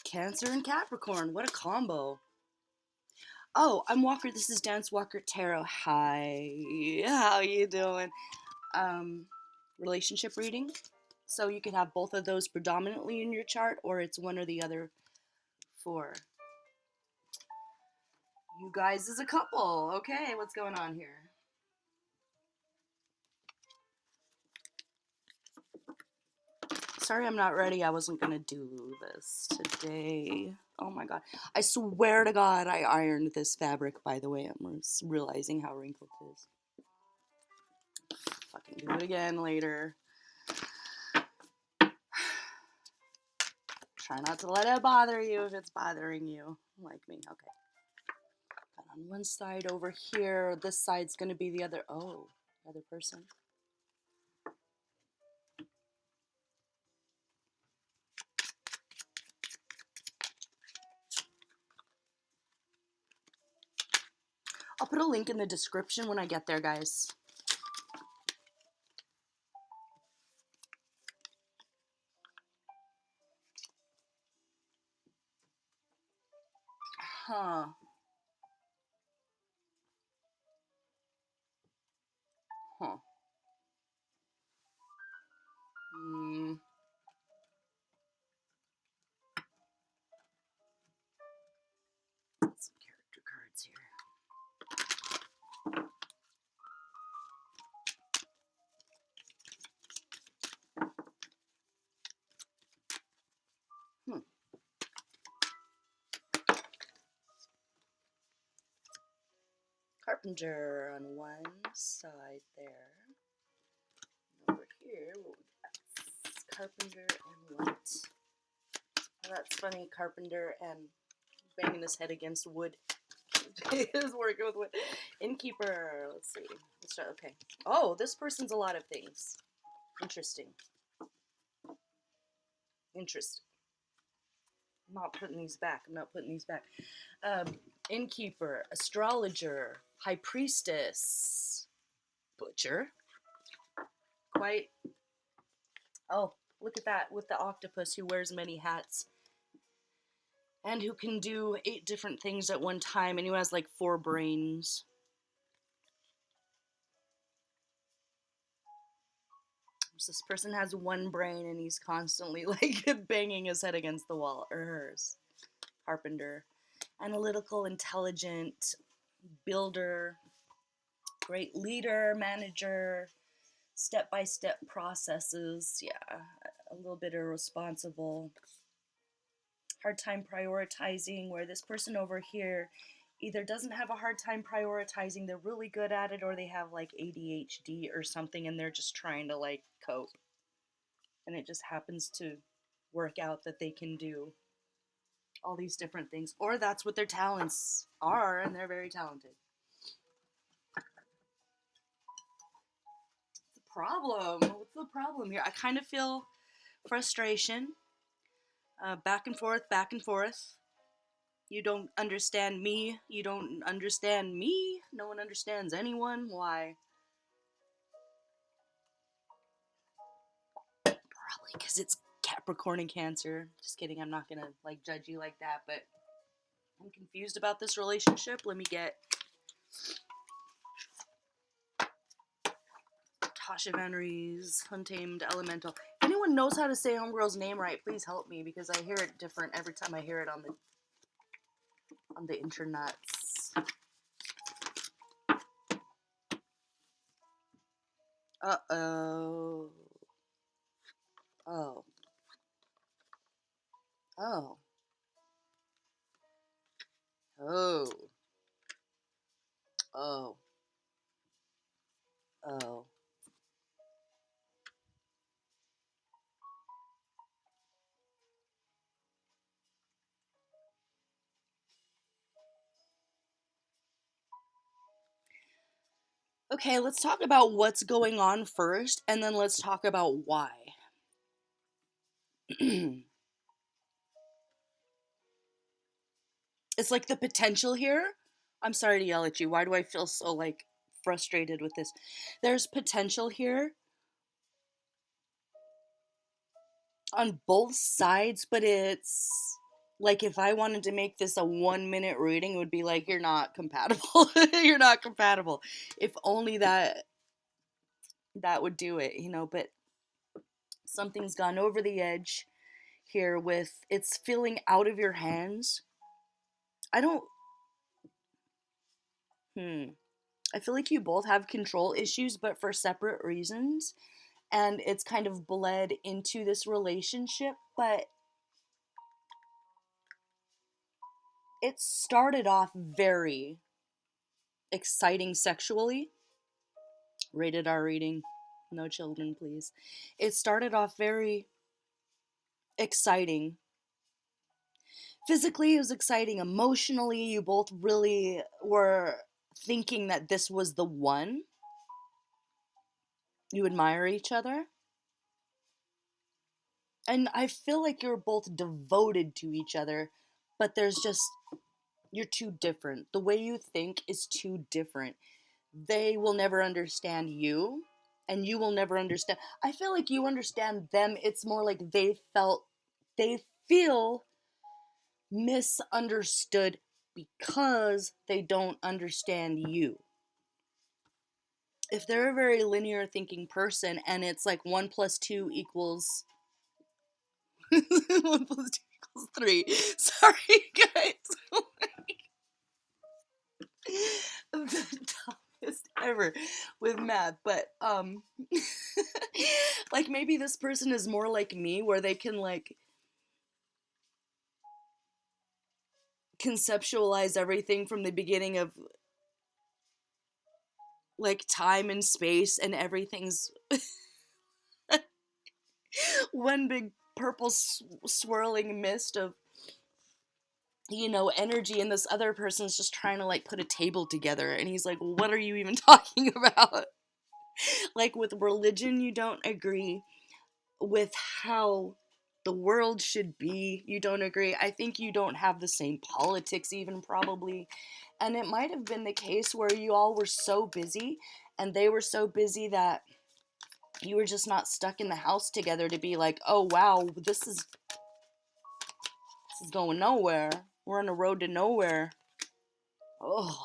Cancer and Capricorn. What a combo. Oh, I'm Walker. This is Dance Walker Tarot. Hi. How you doing? Um, Relationship reading. So you can have both of those predominantly in your chart, or it's one or the other for you guys as a couple. Okay, what's going on here? Sorry I'm not ready. I wasn't going to do this today. Oh my god. I swear to god I ironed this fabric, by the way. I'm realizing how wrinkled it is. Fucking do it again later. Try not to let it bother you if it's bothering you. Like me. Okay. Got on one side over here. This side's going to be the other. Oh, the other person. I'll put a link in the description when I get there, guys. Huh. Huh. Some character cards here. Carpenter on one side there. Over here, what we got? Carpenter and what? Oh, that's funny. Carpenter and banging his head against wood. He's working with wood. Innkeeper. Let's see. Let's start. Okay. Oh, this person's a lot of things. Interesting. Interesting. I'm not putting these back. Innkeeper, astrologer, high priestess, butcher. Quite. Oh, look at that with the octopus who wears many hats and who can do 8 different things at one time, and who has like 4 brains. So this person has 1 brain and he's constantly like banging his head against the wall, or hers. Carpenter. Analytical, intelligent, builder, great leader, manager, step-by-step processes. Yeah, a little bit irresponsible. Hard time prioritizing, where this person over here either doesn't have a hard time prioritizing, they're really good at it, or they have like ADHD or something and they're just trying to like cope. And it just happens to work out that they can do all these different things. Or that's what their talents are and they're very talented. What's the problem here? I kind of feel frustration. Back and forth, back and forth. You don't understand me. You don't understand me. No one understands anyone. Why? Probably because it's Capricorn and Cancer. Just kidding. I'm not going to like judge you like that, but I'm confused about this relationship. Let me get Tasha Van Rees, Untamed Elemental. If anyone knows how to say homegirl's name right, please help me, because I hear it different every time I hear it on the internets. Uh-oh. Oh. Oh. Oh. Oh. Oh. Okay, let's talk about what's going on first, and then let's talk about why. It's like the potential here. I'm sorry to yell at you. Why do I feel so like frustrated with this? There's potential here on both sides, but it's Like, if I wanted to make this a 1 minute reading, it would be like, you're not compatible. You're not compatible. If only that would do it, but something's gone over the edge here with it's feeling out of your hands. I don't, I feel like you both have control issues, but for separate reasons. And it's kind of bled into this relationship, but it started off very exciting sexually. Rated R reading. No children, please. It started off very exciting. Physically, it was exciting. Emotionally, you both really were thinking that this was the one. You admire each other. And I feel like you're both devoted to each other, but you're too different. The way you think is too different. They will never understand you, and you will never understand. I feel like you understand them. It's more like they feel misunderstood because they don't understand you. If they're a very linear thinking person and it's like 1 plus 2 equals 1 plus 2 equals 3. Sorry, guys. The dumbest ever with math, but like maybe this person is more like me, where they can like conceptualize everything from the beginning of like time and space, and everything's one big purple swirling mist of energy, and this other person's just trying to like put a table together, and he's like, what are you even talking about? Like with religion, you don't agree. With how the world should be, you don't agree. I think you don't have the same politics even, probably. And it might have been the case where you all were so busy, and they were so busy that you were just not stuck in the house together to be like, oh wow, this is going nowhere. We're on a road to nowhere. Oh,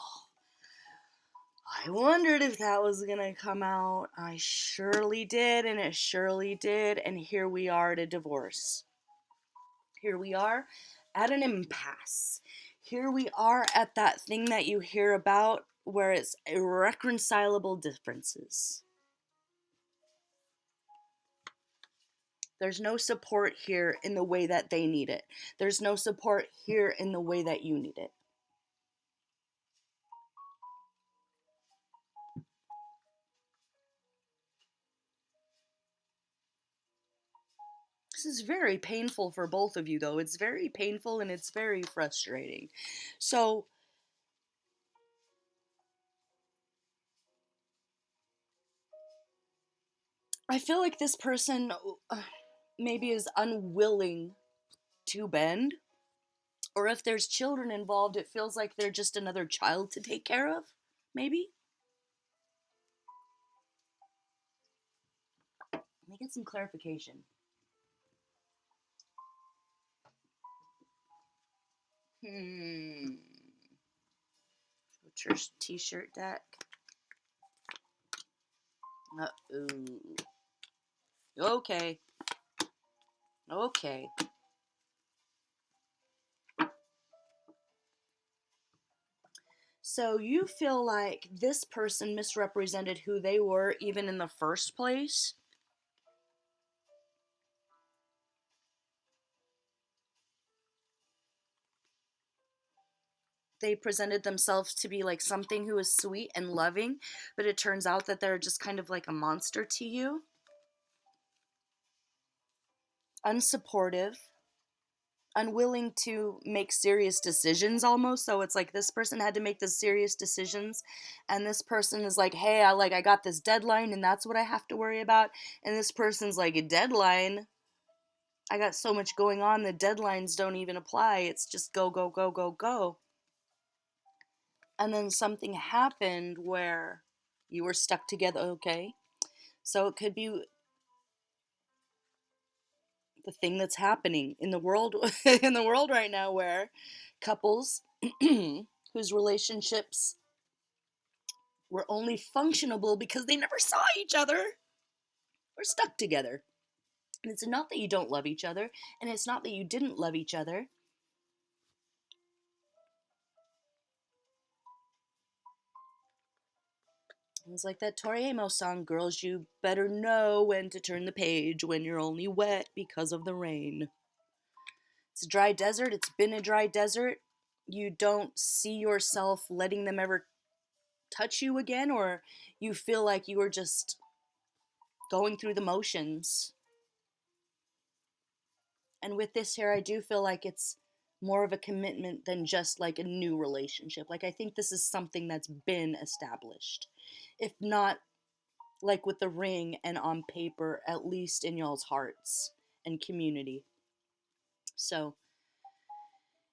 I wondered if that was gonna come out. I surely did, and it surely did. And here we are at a divorce. Here we are at an impasse. Here we are at that thing that you hear about where it's irreconcilable differences. There's no support here in the way that they need it. There's no support here in the way that you need it. This is very painful for both of you, though. It's very painful and it's very frustrating. So, I feel like this person maybe is unwilling to bend. Or if there's children involved, it feels like they're just another child to take care of, maybe? Let me get some clarification. What's your t-shirt deck? Ooh. Okay. Okay. So you feel like this person misrepresented who they were even in the first place? They presented themselves to be like something who is sweet and loving, but it turns out that they're just kind of like a monster to you. Unsupportive. Unwilling to make serious decisions almost. So it's like this person had to make the serious decisions, and this person is like, hey, I got this deadline and that's what I have to worry about. And this person's like, a deadline? I got so much going on, the deadlines don't even apply. It's just go, go, go, go, go. And then something happened where you were stuck together, okay? So it could be the thing that's happening in the world in the world right now, where couples whose relationships were only functionable because they never saw each other are stuck together. And it's not that you don't love each other, and it's not that you didn't love each other. It's like that Tori Amos song, "Girls, you better know when to turn the page when you're only wet because of the rain." It's a dry desert. It's been a dry desert. You don't see yourself letting them ever touch you again, or you feel like you are just going through the motions. And with this here, I do feel like it's more of a commitment than just like a new relationship. Like, I think this is something that's been established. If not like with the ring and on paper, at least in y'all's hearts and community. So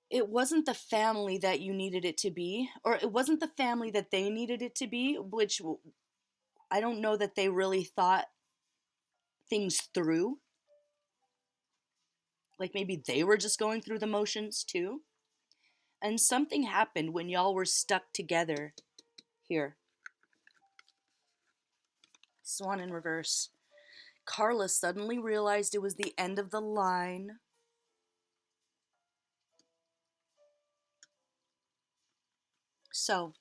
it wasn't the family that you needed it to be, or it wasn't the family that they needed it to be, which I don't know that they really thought things through. Like, maybe they were just going through the motions too. And something happened when y'all were stuck together here. Swan in reverse. Carla suddenly realized it was the end of the line. So,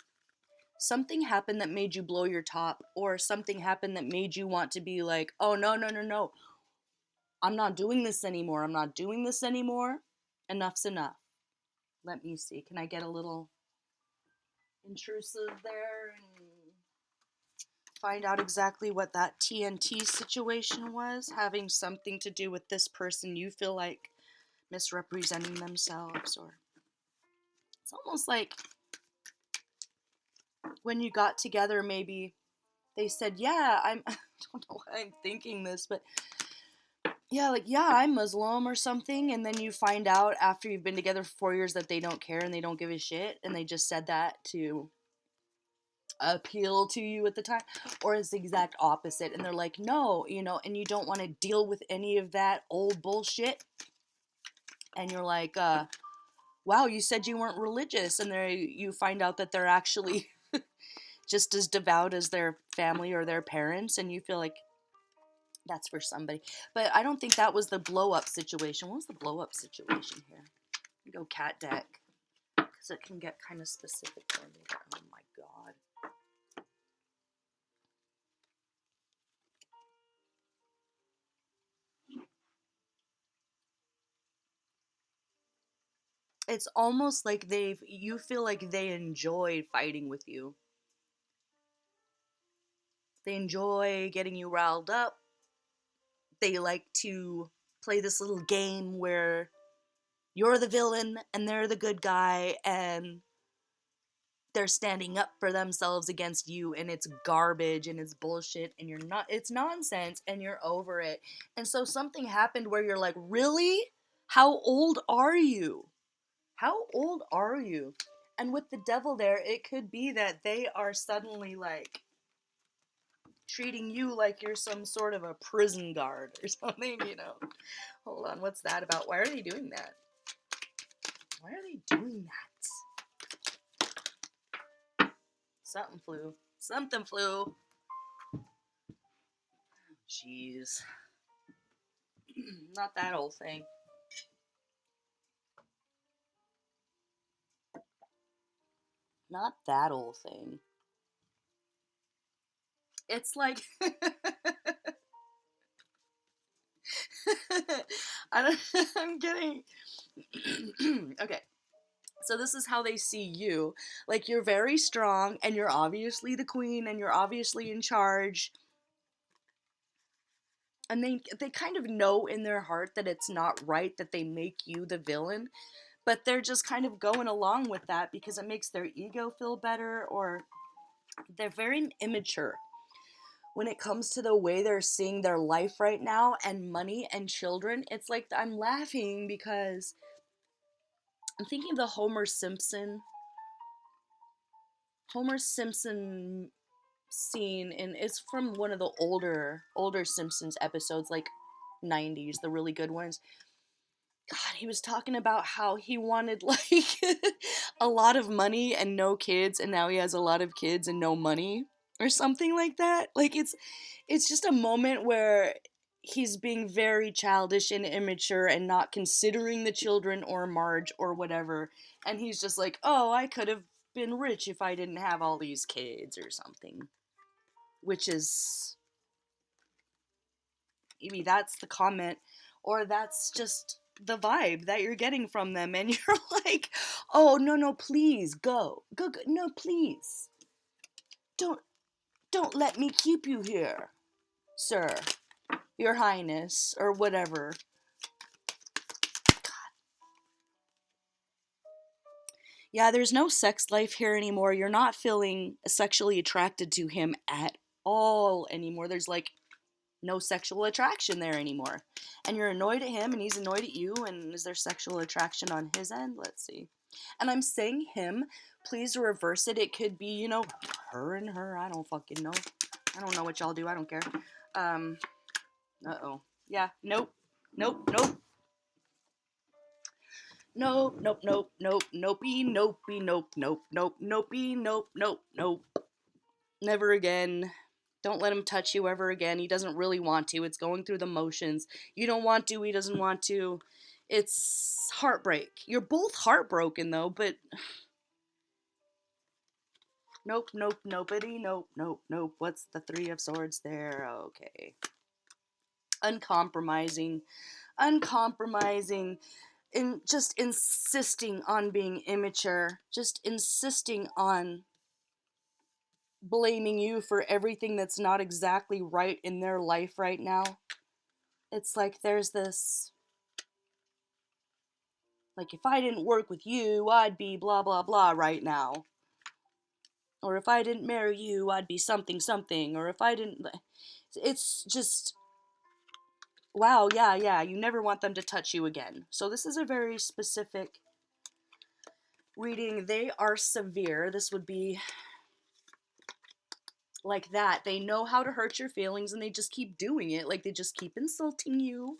something happened that made you blow your top, or something happened that made you want to be like, oh, no, no, no, no. I'm not doing this anymore. I'm not doing this anymore. Enough's enough. Let me see. Can I get a little intrusive there and find out exactly what that TNT situation was? Having something to do with this person you feel like misrepresenting themselves, or it's almost like when you got together, maybe they said, yeah, I don't know why I'm thinking this, but yeah, like, yeah, I'm Muslim or something, and then you find out after you've been together for 4 years that they don't care and they don't give a shit, and they just said that to appeal to you at the time. Or it's the exact opposite, and they're like, no, and you don't want to deal with any of that old bullshit, and you're like, wow, you said you weren't religious, and you find out that they're actually just as devout as their family or their parents, and you feel like that's for somebody. But I don't think that was the blow up situation. What was the blow up situation here? Go cat deck, because it can get kind of specific for me. Oh my god. It's almost like you feel like they enjoy fighting with you. They enjoy getting you riled up. They like to play this little game where you're the villain and they're the good guy, and they're standing up for themselves against you, and it's garbage and it's bullshit and it's nonsense, and you're over it. And so something happened where you're like, really? How old are you? How old are you? And with the devil there, it could be that they are suddenly like treating you like you're some sort of a prison guard or something, Hold on, what's that about? Why are they doing that? Why are they doing that? Something flew. Something flew. Jeez. Not that old thing. Not that old thing. It's like I'm getting okay. So this is how they see you. Like, you're very strong, and you're obviously the queen, and you're obviously in charge. And they kind of know in their heart that it's not right that they make you the villain, but they're just kind of going along with that because it makes their ego feel better, or they're very immature when it comes to the way they're seeing their life right now, and money and children. It's like I'm laughing because I'm thinking of the Homer Simpson scene, and it's from one of the older Simpsons episodes, like 90s, the really good ones. God, he was talking about how he wanted like a lot of money and no kids, and now he has a lot of kids and no money, or something like that. Like it's just a moment where he's being very childish and immature and not considering the children or Marge or whatever. And he's just like, oh, I could have been rich if I didn't have all these kids or something. Which is, maybe that's the comment, or that's just the vibe that you're getting from them. And you're like, oh, no, no, please, go. Go, go. No, please. Don't, don't let me keep you here, sir. Your Highness, or whatever. Yeah, there's no sex life here anymore. You're not feeling sexually attracted to him at all anymore. There's like no sexual attraction there anymore. And you're annoyed at him and he's annoyed at you. And is there sexual attraction on his end? Let's see. And I'm saying him. Please reverse it. It could be, you know, her and her. I don't fucking know. I don't know what y'all do. I don't care. Uh-oh. Yeah. Nope. Nope. Nope. Nope, nope, nope, nope, nopey, nopey, nope, nope, nope, nopey, nope, nope, nope. Never again. Don't let him touch you ever again. He doesn't really want to. It's going through the motions. You don't want to, he doesn't want to. It's heartbreak. You're both heartbroken though, but nope, nope, nobody, nope, nope, nope. What's the Three of Swords there? Okay. Uncompromising. Uncompromising. In just insisting on being immature, just insisting on blaming you for everything that's not exactly right in their life right now. It's like there's this, like, if I didn't work with you, I'd be blah blah blah right now. Or if I didn't marry you, I'd be something something. Or if I didn't, it's just, wow, yeah, you never want them to touch you again. So this is a very specific reading. They are severe. This would be like that. They know how to hurt your feelings and they just keep doing it. Like they just keep insulting you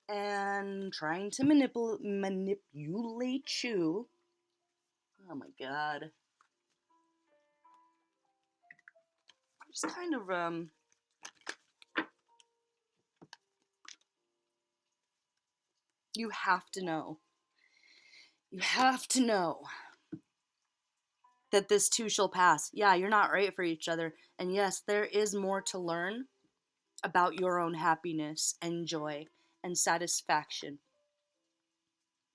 and trying to manipulate you. Oh my god. Just kind of you have to know. You have to know that this too shall pass. Yeah, you're not right for each other. And yes, there is more to learn about your own happiness and joy and satisfaction.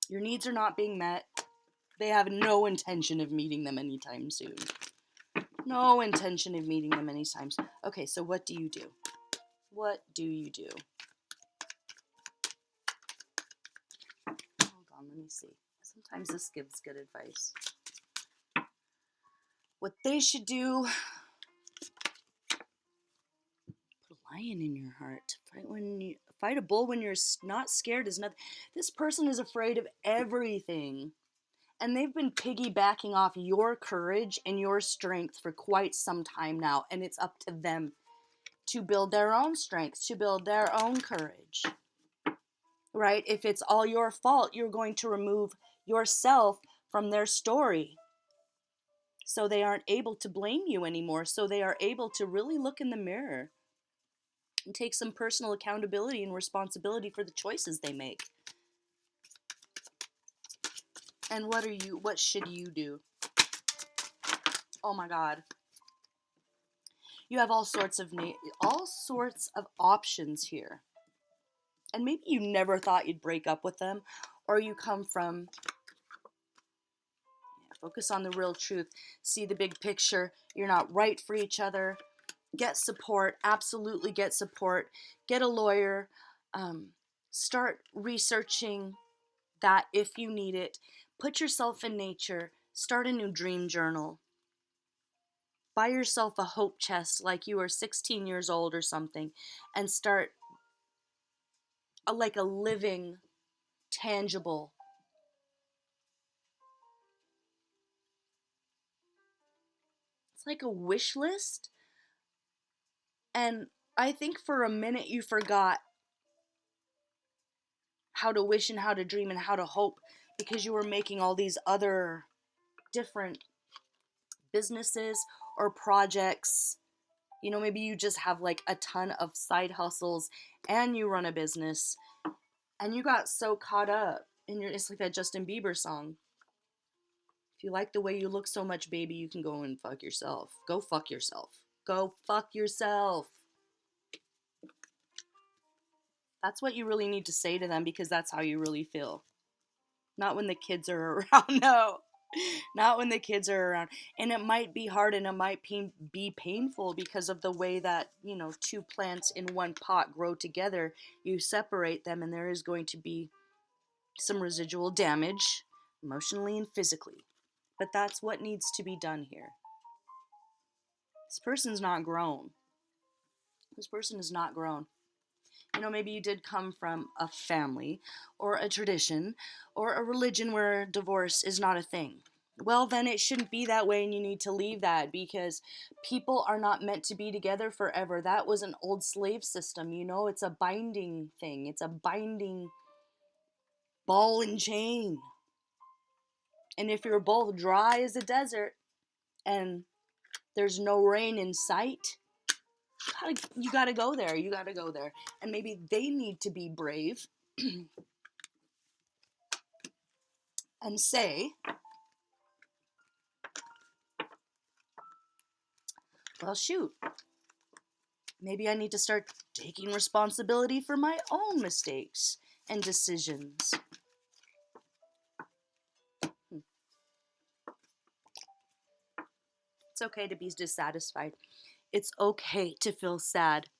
Your needs are not being met. They have no intention of meeting them anytime soon. No intention of meeting them anytime soon. Okay, so what do you do? What do you do? Hold on, let me see. Sometimes this gives good advice. What they should do, put a lion in your heart. Fight a bull when you're not scared is nothing. This person is afraid of everything. And they've been piggybacking off your courage and your strength for quite some time now. And it's up to them to build their own strength, to build their own courage. Right? If it's all your fault, you're going to remove yourself from their story. So they aren't able to blame you anymore. So they are able to really look in the mirror and take some personal accountability and responsibility for the choices they make. And what should you do? Oh my god. You have all sorts of options here. And maybe you never thought you'd break up with them, or you come from, focus on the real truth, see the big picture, you're not right for each other, get support, absolutely get support, get a lawyer, start researching that if you need it, put yourself in nature, start a new dream journal, buy yourself a hope chest like you are 16 years old or something, and start like a living, tangible, it's like a wish list. And I think for a minute you forgot how to wish and how to dream and how to hope, because you were making all these other different businesses or projects. You know, maybe you just have like a ton of side hustles and you run a business, and you got so caught up in your, it's like that Justin Bieber song. If you like the way you look so much, baby, you can go and fuck yourself. Go fuck yourself. Go fuck yourself. That's what you really need to say to them, because that's how you really feel. Not when the kids are around. No. Not when the kids are around. And it might be hard and it might be painful because of the way that, you know, two plants in one pot grow together. You separate them and there is going to be some residual damage, emotionally and physically. But that's what needs to be done here. This person's not grown. This person is not grown. You know, maybe you did come from a family or a tradition or a religion where divorce is not a thing. Well, then it shouldn't be that way, and you need to leave that, because people are not meant to be together forever. That was an old slave system, you know? It's a binding thing. It's a binding ball and chain. And if you're both dry as a desert and there's no rain in sight, you gotta go there. You gotta go there. And maybe they need to be brave and say, well, shoot, maybe I need to start taking responsibility for my own mistakes and decisions. It's okay to be dissatisfied. It's okay to feel sad.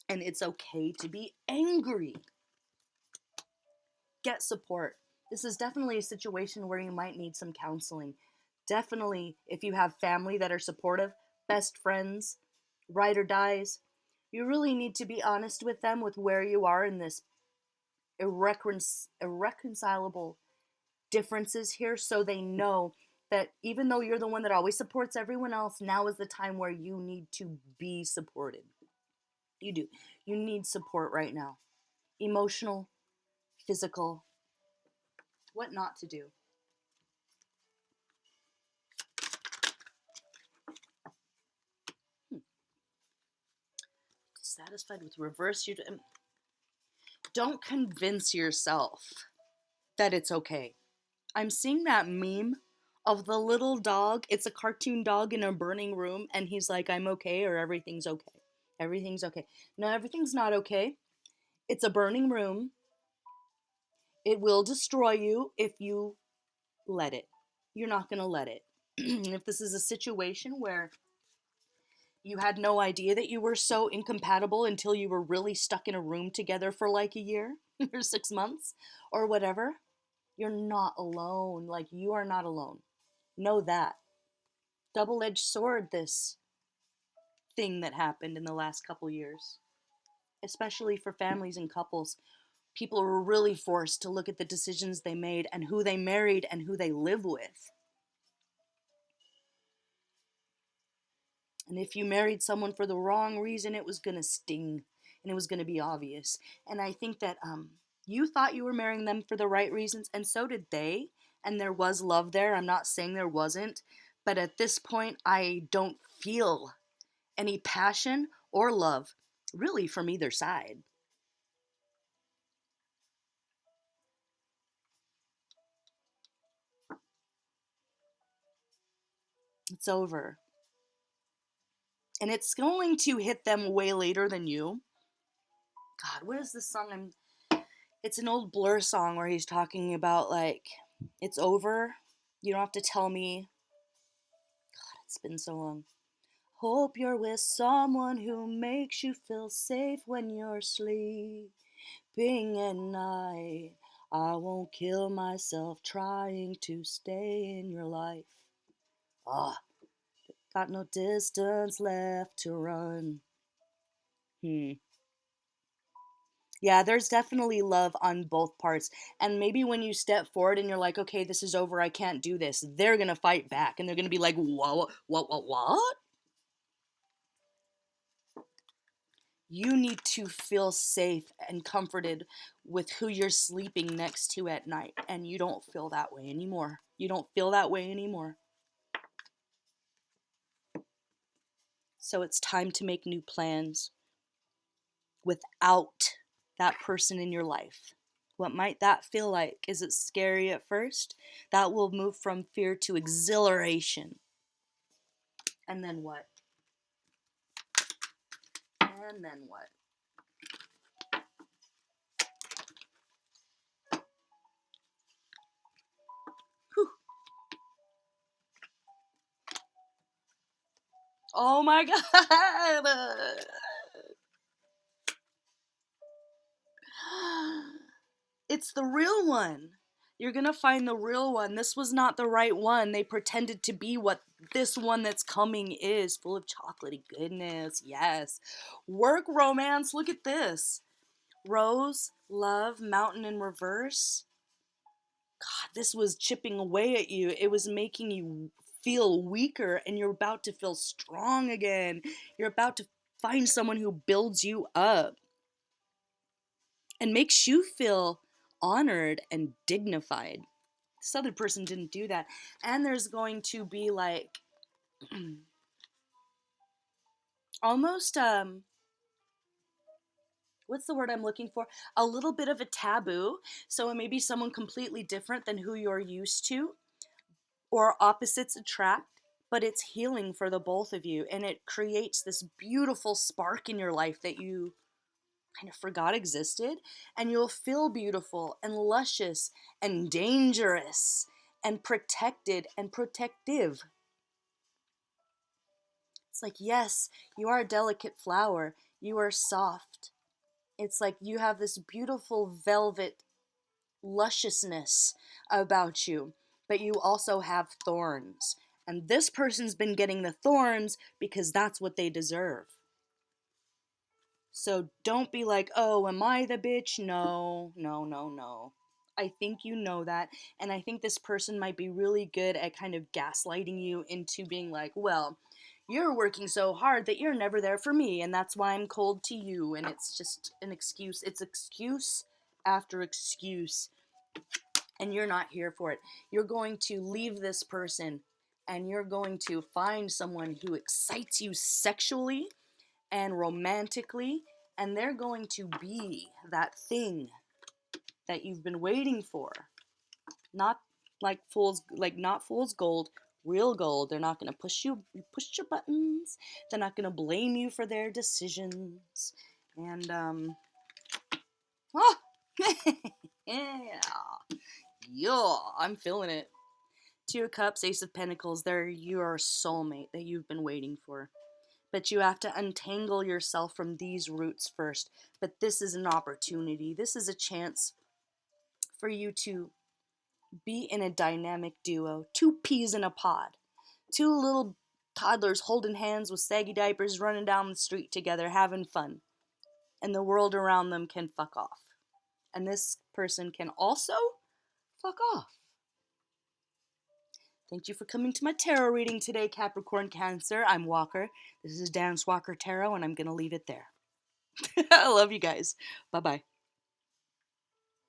And it's okay to be angry. Get support. This is definitely a situation where you might need some counseling. Definitely, if you have family that are supportive, best friends, ride or dies, you really need to be honest with them with where you are in this irreconcilable differences here, so they know that even though you're the one that always supports everyone else, now is the time where you need to be supported. You do. You need support right now. Emotional, physical, what not to do. Dissatisfied with reverse, you don't convince yourself that it's okay. I'm seeing that meme of the little dog. It's a cartoon dog in a burning room, and he's like, I'm okay, or everything's okay. Everything's okay. No, everything's not okay. It's a burning room. It will destroy you if you let it. You're not going to let it. If this is a situation where you had no idea that you were so incompatible until you were really stuck in a room together for like a year or 6 months or whatever, you're not alone. Like, you are not alone. Know that. Double-edged sword, this thing that happened in the last couple years, especially for families and couples. People were really forced to look at the decisions they made and who they married and who they live with. And if you married someone for the wrong reason, it was going to sting and it was going to be obvious. And I think that you thought you were marrying them for the right reasons, and so did they. And there was love there. I'm not saying there wasn't. But at this point, I don't feel any passion or love really from either side. It's over. And it's going to hit them way later than you. God, what is this song? It's an old Blur song where he's talking about, like, it's over. You don't have to tell me. God, it's been so long. Hope you're with someone who makes you feel safe when you're sleeping at night. I won't kill myself trying to stay in your life. Ah, got no distance left to run. Yeah, there's definitely love on both parts. And maybe when you step forward and you're like, okay, this is over, I can't do this, they're going to fight back and they're going to be like, whoa, what? You need to feel safe and comforted with who you're sleeping next to at night. And you don't feel that way anymore. You don't feel that way anymore. So it's time to make new plans without that person in your life. What might that feel like? Is it scary at first? That will move from fear to exhilaration. And then what? And then what? Whew. Oh my God. It's the real one. You're gonna find the real one. This was not the right one. They pretended to be what this one that's coming is, full of chocolatey goodness. Yes. Work romance. Look at this. Rose, love, mountain in reverse. God, this was chipping away at you. It was making you feel weaker, and you're about to feel strong again. You're about to find someone who builds you up and makes you feel honored and dignified. This other person didn't do that. And there's going to be like almost what's the word I'm looking for? A little bit of a taboo. So it may be someone completely different than who you're used to, or opposites attract, but it's healing for the both of you, and it creates this beautiful spark in your life that you kind of forgot existed, and you'll feel beautiful and luscious and dangerous and protected and protective. It's like, yes, you are a delicate flower. You are soft. It's like you have this beautiful velvet lusciousness about you, but you also have thorns. And this person's been getting the thorns because that's what they deserve. So don't be like, oh, am I the bitch? No, no, no, no. I think you know that. And I think this person might be really good at kind of gaslighting you into being like, well, you're working so hard that you're never there for me, and that's why I'm cold to you. And it's just an excuse. It's excuse after excuse, and you're not here for it. You're going to leave this person, and you're going to find someone who excites you sexually and romantically, and they're going to be that thing that you've been waiting for. Not not fool's gold, real gold. They're not going to push your buttons. They're not going to blame you for their decisions. And oh, yeah, yeah, I'm feeling it. Two of Cups, Ace of Pentacles. They're your soulmate that you've been waiting for. But you have to untangle yourself from these roots first. But this is an opportunity. This is a chance for you to be in a dynamic duo. Two peas in a pod. Two little toddlers holding hands with saggy diapers running down the street together having fun. And the world around them can fuck off. And this person can also fuck off. Thank you for coming to my tarot reading today, Capricorn Cancer. I'm Walker. This is Dance Walker Tarot, and I'm going to leave it there. I love you guys. Bye-bye.